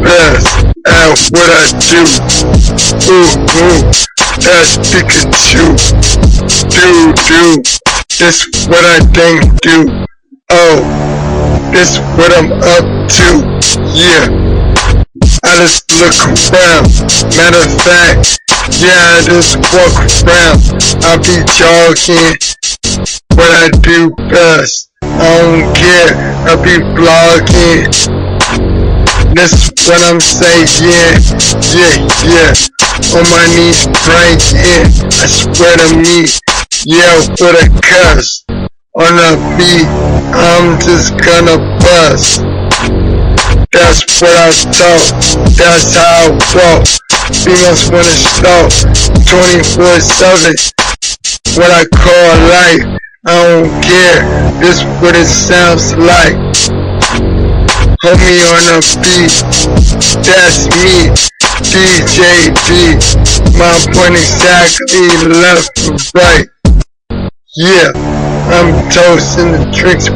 best at what I do. Ooh, that's Pikachu. Do, this what I think do. Oh, this what I'm up to. Yeah. I just look around. Matter of fact, yeah, I just walk around. I be jogging, what I do best. I don't care, I be vlogging. This what I'm saying, yeah. On my knees praying, I swear to me, yeah, with a cuss. On a beat, I'm just gonna bust. That's what I thought, that's how I walk. Females wanna stalk, 24/7, what I call life. I don't care, this what it sounds like. Homie on a beat, that's me, DJD. My point exactly, left to right. Yeah, I'm toasting the drinks.